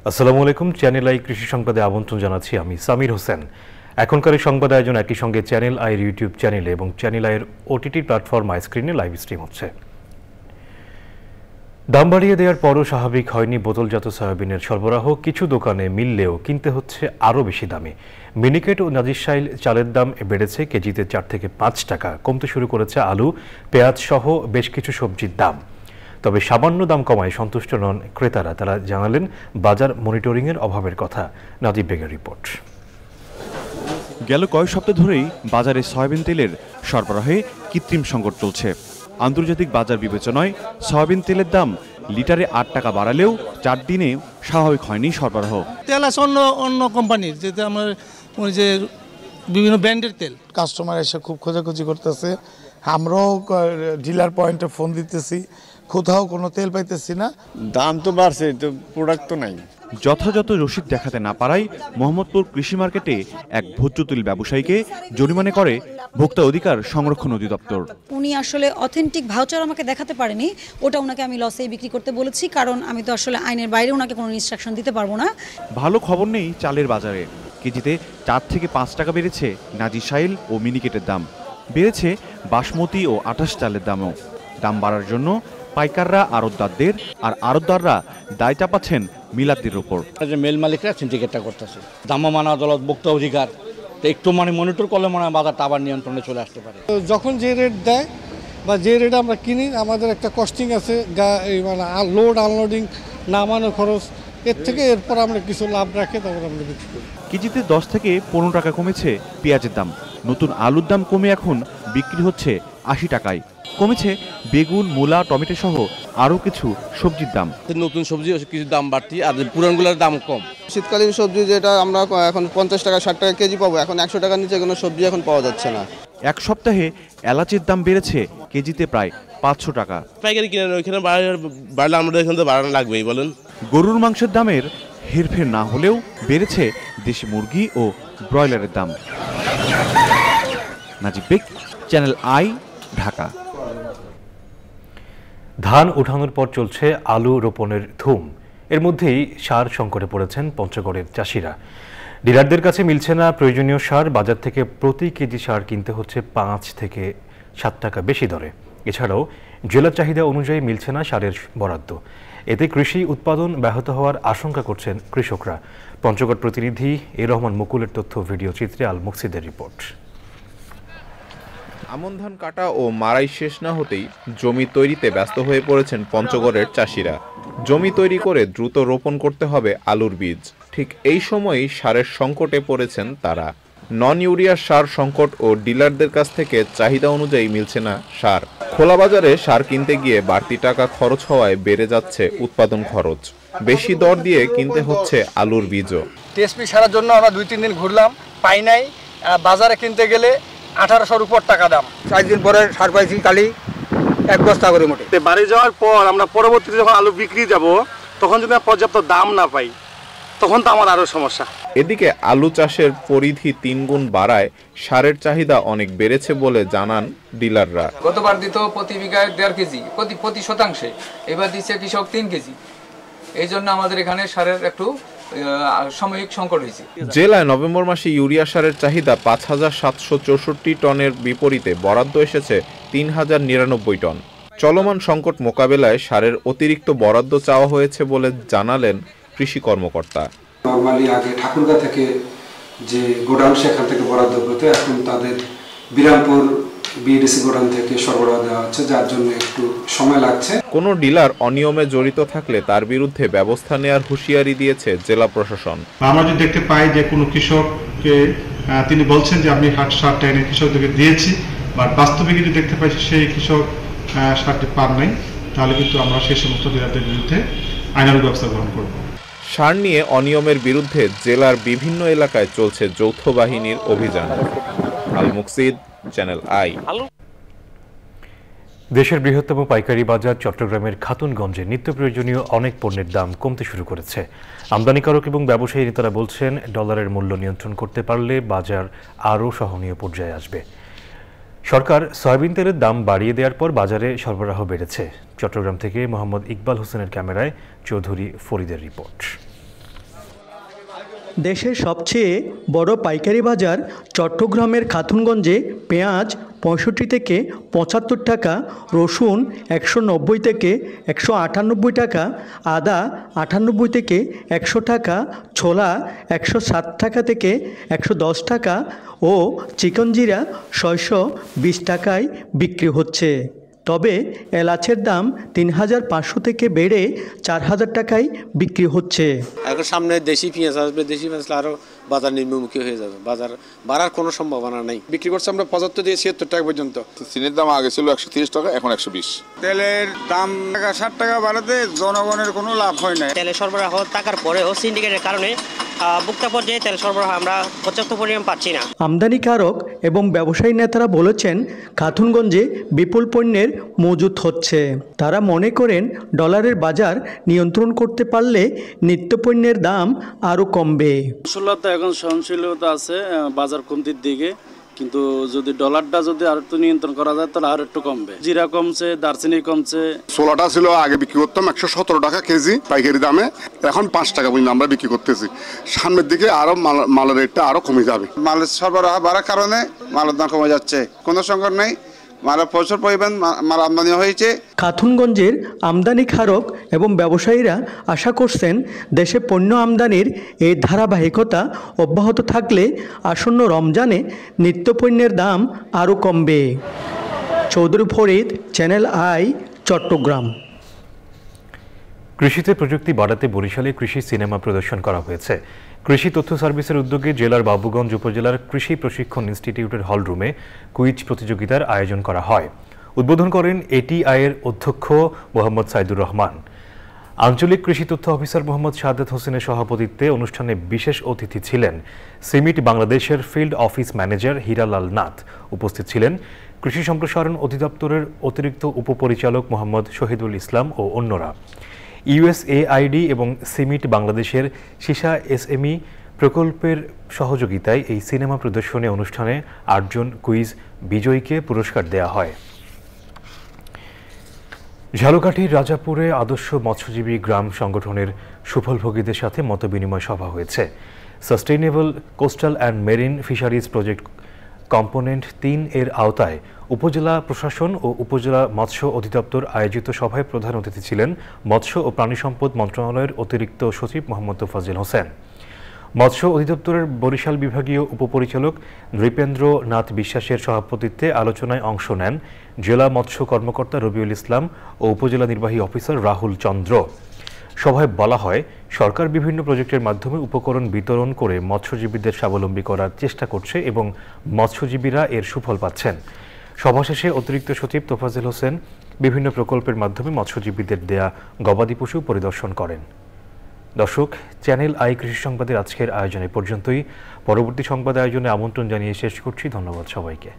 আসসালামু আলাইকুম। Channel I কৃষি সংবাদে আমন্ত্রণ জানাচ্ছি আমি সামির হোসেন। এখনকার সংবাদ আয়োজন একই সঙ্গে চ্যানেল আইয়ের ইউটিউব চ্যানেলে এবং চ্যানেল আইয়ের ওটিটি প্ল্যাটফর্ম আই স্ক্রিনে লাইভ স্ট্রিম হচ্ছে। দাম বাড়িয়ে দেওয়ার পরও স্বাভাবিক হয়নি বোতলজাত সয়াবিনের সরবরাহ। কিছু দোকানে মিললেও কিনতে হচ্ছে আরও বেশি দামে। মিনিকেট ও নাজিরশাইল চালের দাম বেড়েছে কেজিতে 4 থেকে 5 টাকা। কমতে শুরু করেছে আলু, পেঁয়াজ সহ বেশ কিছু সবজির দাম। তবে সামান্য দাম কমায় সন্তুষ্ট নন ক্রেতারা। তারা জানালেন বাজার মনিটরিংয়ের অভাবের কথা। নাজিব বেগের রিপোর্ট। গেল কয়েক সপ্তাহ ধরেই বাজারে সয়াবিন তেলের সরবরাহে কৃত্রিম সংকট চলছে। আন্তর্জাতিক বাজার বিবেচনায় সয়াবিন তেলের দাম লিটারে 8 টাকা বাড়ালেও 4 দিনে স্বাভাবিক হয়নি সরবরাহ। তেল আছে অন্য কোম্পানির, যেটা আমার ওই যে বিভিন্ন ব্র্যান্ডের তেল। কাস্টমার এসে খুব খোঁজাখুঁজি করতেছে, আমরাও ডিলার পয়েন্টে ফোন দিতেছি, কোথাও কোনো তেল পাইতেছি না। দাম তো বাড়ছে, তো প্রোডাক্ট তো নাই। যথাযথ রসিদ দেখাতে না পারায় মোহাম্মদপুর কৃষি মার্কেটে এক ভোজ্য তেল ব্যবসায়ীকে জরিমানা করে ভোক্তা অধিকার সংরক্ষণ অধিদপ্তর। উনি আসলে অথেন্টিক ভাউচার আমাকে দেখাতে পারেনি, ওটা ওনাকে আমি লসেই বিক্রি করতে বলেছি, কারণ আমি তো আসলে আইনের বাইরে ওনাকে কোনো ইনস্ট্রাকশন দিতে পারবো না। ভালো খবর নেই চালের বাজারে। কেজিতে 4 থেকে 5 টাকা বেড়েছে নাজিরশাইল ও মিনিকেটের দাম। বেড়েছে বাসমতি ও আটাশ চালের দামও। দাম বাড়ার জন্য পাইকাররা আড়তদারদের আর আড়তদাররা দায় চাপাচ্ছেন মিলাদদের উপর। মেল মালিকরা সিন্ডিকেটটা করতেছে, দামমান আদালত, ভোক্তা অধিকার একটু মনিটর করলে মনে হয় বাজারটা আবার নিয়ন্ত্রণে চলে আসতে পারে। যখন যে রেট দেয় বা যে রেট আমরা কিনি, আমাদের একটা কস্টিং আছে, মানে লোড আনলোডিং, নামানো খরচ, এর থেকে এরপর আমরা কিছু লাভ রাখে তারপর আমরা বিক্রি করি। কেজিতে 10 থেকে 15 টাকা কমেছে পেঁয়াজের দাম। নতুন আলুর দাম কমে এখন বিক্রি হচ্ছে 80 টাকায়। কমেছে বেগুন, মূলা, টমেটো সহ আরও কিছু সবজির দাম। নতুন সবজি কিছু দাম বাড়তি, আর পুরানগুলোর দাম কম। শীতকালীন সবজি যেটা আমরা এখন 50 টাকা 60 টাকা কেজি পাবো, এখন 100 টাকার নিচে কোনো সবজি এখন পাওয়া যাচ্ছে না। এক সপ্তাহে এলাচের দাম বেড়েছে কেজিতে প্রায় 500 টাকা। পাইকারি কিনে ওইখানে বাড়লে আমাদের এখানে তো বাড়ানো লাগবেই বলেন। গরুর মাংসের দামের হেরফের না হলেও বেড়েছে দেশি মুরগি ও ব্রয়লারের দাম। নাজিব বেগ, চ্যানেল আই, ঢাকা। ধান উঠানোর পর চলছে আলু রোপণের ধুম। এর মধ্যেই সার সংকটে পড়েছেন পঞ্চগড়ের চাষিরা। ডিলারদের কাছে মিলছে না প্রয়োজনীয় সার। বাজার থেকে প্রতি কেজি সার কিনতে হচ্ছে 5 থেকে 7 টাকা বেশি দরে। এছাড়াও জেলার চাহিদা অনুযায়ী মিলছে না সারের বরাদ্দ। এতে কৃষি উৎপাদন ব্যাহত হওয়ার আশঙ্কা করছেন কৃষকরা। পঞ্চগড় প্রতিনিধি এ রহমান মুকুলের তথ্য ভিডিও চিত্রে আল মুকসিদের রিপোর্ট। আমন ধান কাটা ও মাড়াই শেষ না হতেই জমি তৈরিতে ব্যস্ত হয়ে পড়েছেন পঞ্চগড়ের চাষিরা। জমি তৈরি করে দ্রুত রোপণ করতে হবে আলুর বীজ। ঠিক এই সময়েই সারের সংকটে পড়েছেন তারা। নন ইউরিয়া সার সংকট ও ডিলারদের কাছ থেকে চাহিদা অনুযায়ী মিলছে না সার। খোলা বাজারে সার কিনতে গিয়ে বাড়তি টাকা খরচ হওয়ায় বেড়ে যাচ্ছে উৎপাদন খরচ। বেশি দর দিয়ে কিনতে হচ্ছে আলুর বীজও। টিএসপি সারার জন্য আমরা 2-3 দিন ঘুরলাম, পাই নাই। বাজারে কিনতে গেলে 1800-র উপর টাকা দাম। 4 দিন পরে সার পাইছি কালি 1 বস্তা করে মোটে। বাড়ি যাওয়ার পর আমরা পরবর্তীতে যখন আলু বিক্রি যাব, তখন যদি পর্যাপ্ত দাম না পাই, তখন তো আমার আরো সমস্যা। এদিকে আলু চাষের পরিধি 3 গুণ বাড়ায় সারের চাহিদা অনেক বেড়েছে বলে জানান ডিলাররা। গতবার দিত প্রতি বিঘায় 1.5 কেজি প্রতি শতাংশে, এবার দিচ্ছে কৃষক 3 কেজি। এই জন্য আমাদের এখানে সারের একটু সাময়িক সংকট হয়েছে। জেলায় নভেম্বর মাসে ইউরিয়া সারের চাহিদা 5764 টনের বিপরীতে বরাদ্দ এসেছে 3099 টন। চলমান সংকট মোকাবেলায় সারের অতিরিক্ত বরাদ্দ চাওয়া হয়েছে বলে জানালেন কৃষি কর্মকর্তা। নরমালি আগে ঠাকুরগাঁ থেকে যে গোডাউন, সেখান থেকে বরাদ্দ করতে, এখন তাদের বিরামপুর বিডিসি গোডাউন থেকে সরবরাহ দেওয়া হচ্ছে, যার জন্য একটু সময় লাগছে। কোনো ডিলার অনিয়মে জড়িত থাকলে তার বিরুদ্ধে ব্যবস্থা নেওয়ার হুঁশিয়ারি দিয়েছে জেলা প্রশাসন। আমরা যদি দেখতে পাই যে কোনো কৃষককে তিনি বলছেন যে আমি সারটা এনে কৃষকদেরকে দিয়েছি, বা বাস্তবে যদি দেখতে পাই সেই কৃষক সারটি পান নাই, তাহলে কিন্তু আমরা সেই সমস্ত ডিলারদের বিরুদ্ধে আইনানুগ ব্যবস্থা গ্রহণ করব। সার নিয়ে অনিয়মের বিরুদ্ধে জেলার বিভিন্ন এলাকায় চলছে যৌথ বাহিনীর অভিযান। আল মুকসিদ, চ্যানেল আই। দেশের বৃহত্তম পাইকারি বাজার চট্টগ্রামের খাতুনগঞ্জে নিত্য প্রয়োজনীয় অনেক পণ্যের দাম কমতে শুরু করেছে। আমদানিকারক এবং ব্যবসায়ী নেতারা বলছেন, ডলারের মূল্য নিয়ন্ত্রণ করতে পারলে বাজার আরও সহনীয় পর্যায়ে আসবে। সরকার সয়াবিন তেলের দাম বাড়িয়ে দেওয়ার পর বাজারে সরবরাহ বেড়েছে। চট্টগ্রাম থেকে মোহাম্মদ ইকবাল হোসেনের ক্যামেরায় চৌধুরী ফরিদের রিপোর্ট। দেশের সবচেয়ে বড় পাইকারি বাজার চট্টগ্রামের খাতুনগঞ্জে পেঁয়াজ ৬৫ থেকে ৭৫ টাকা, রসুন ১৯০ থেকে ১৯৮ টাকা, আদা ৯৮ থেকে ১০০ টাকা, ছোলা ১০৭ টাকা থেকে ১১০ টাকা ও চিকনজিরা ৬২০ টাকায় বিক্রি হচ্ছে। তবে এলাচের দাম ৩৫০০ থেকে বেড়ে ৪০০০ টাকায় বিক্রি হচ্ছে। এখন সামনে দেশি পেঁয়াজ আসবে, দেশি পেঁয়াজ আরও বাজার নিম্নমুখী হয়ে যাবে, বাজার বাড়ার কোনো সম্ভাবনা নেই। বিক্রি করছে আমরা ৭৫ থেকে ৭৬ টাকা পর্যন্ত। চিনির দাম আগে ছিল ১৩০ টাকা, এখন ১২০। তেলের দাম ৬০ টাকা বাড়াতে জনগণের কোনো লাভ হয় না। তেলের সরবরাহ টাকার পরেও সিন্ডিকেটের কারণে ভোক্তা পর্যায়ে তেল সরবরাহ আমরা পর্যাপ্ত পরিমাণ পাচ্ছি না। আমদানিকারক এবং ব্যবসায়ী নেতারা বলেছেন খাতুনগঞ্জে বিপুল পণ্যের মজুত হচ্ছে। তারা মনে করেন ডলারের বাজার নিয়ন্ত্রণ করতে পারলে নিত্যপণ্যের দাম আরও কমবে। সহনশীলতা এখন সহনশীলতা আছে বাজার কমতির দিকে, কিন্তু যদি ডলারটা যদি আর একটু নিয়ন্ত্রণ করা যায় তাহলে আর একটু কমবে। জিরা কমছে, দারচিনি কমছে। ছোলাটা ছিল আগে বিক্রি করতাম ১১৭ টাকা কেজি পাইকারি দামে, এখন ৫ টাকা পর্যন্ত আমরা বিক্রি করতেছি। সামনের দিকে আরো মালের রেটটা আরো কমে যাবে। মালের সরবরাহ বাড়ার কারণে মালের দাম কমে যাচ্ছে, কোনো সংকট নেই, মালের প্রচুর পরিমাণ মাল আমদানি হয়েছে। খাতুনগঞ্জের আমদানিকারক এবং ব্যবসায়ীরা আশা করছেন দেশে পণ্য আমদানির এই ধারাবাহিকতা অব্যাহত থাকলে আসন্ন রমজানে নিত্যপণ্যের দাম আরও কমবে। Chowdhury Farid, channel I, Chattogram. কৃষিতে প্রযুক্তি বাড়াতে বরিশালে কৃষি সিনেমা প্রদর্শন করা হয়েছে। কৃষি তথ্য সার্ভিসের উদ্যোগে জেলার বাবুগঞ্জ উপজেলার কৃষি প্রশিক্ষণ ইনস্টিটিউটের হলরুমে কুইজ প্রতিযোগিতার আয়োজন করা হয়। উদ্বোধন করেন এটিআইয়ের অধ্যক্ষ মোহাম্মদ সাইদুর রহমান। আঞ্চলিক কৃষি তথ্য অফিসার মোহাম্মদ শাহাদাত হোসেনের সভাপতিত্বে অনুষ্ঠানে বিশেষ অতিথি ছিলেন সিমিট বাংলাদেশের field office manager Hiralal Nath. উপস্থিত ছিলেন কৃষি সম্প্রসারণ অধিদপ্তরের অতিরিক্ত উপপরিচালক মোহাম্মদ শহীদুল ইসলাম ও অন্যরা। ইউএসএআইডি এবং সিমিট বাংলাদেশের সিসা এসএমই প্রকল্পের সহযোগিতায় এই সিনেমা প্রদর্শনী অনুষ্ঠানে ৮ জন কুইজ বিজয়ীকে পুরস্কার দেয়া হয়। ঝালকাঠির রাজাপুরে আদর্শ মৎস্যজীবী গ্রাম সংগঠনের সুফলভোগীদের সাথে মতবিনিময় সভা হয়েছে। Sustainable coastal and marine fisheries project component ৩ এর আওতায় উপজেলা প্রশাসন ও উপজেলা মৎস্য অধিদপ্তর আয়োজিত সভায় প্রধান অতিথি ছিলেন মৎস্য ও প্রাণী সম্পদ মন্ত্রণালয়ের অতিরিক্ত সচিব মোহাম্মদ তোফাজ্জল হোসেন। মৎস্য অধিদপ্তরের বরিশাল বিভাগীয় উপপরিচালক নৃপেন্দ্র নাথ বিশ্বাসের সভাপতিত্বে আলোচনায় অংশ নেন জেলা মৎস্য কর্মকর্তা রবিউল ইসলাম ও উপজেলা নির্বাহী অফিসার রাহুল চন্দ্র। সভায় বলা হয়, সরকার বিভিন্ন প্রজেক্টের মাধ্যমে উপকরণ বিতরণ করে মৎস্যজীবীদের স্বাবলম্বী করার চেষ্টা করছে এবং মৎস্যজীবীরা এর সুফল পাচ্ছেন। সভা শেষে অতিরিক্ত সচিব তোফাজ্জল হোসেন বিভিন্ন প্রকল্পের মাধ্যমে মৎস্যজীবীদের দেয়া গবাদি পশু পরিদর্শন করেন। দর্শক, চ্যানেল আই কৃষি সংবাদের আজকের আয়োজনে পর্যন্তই। পরবর্তী সংবাদ আয়োজনে আমন্ত্রণ জানিয়ে শেষ করছি। ধন্যবাদ সবাইকে।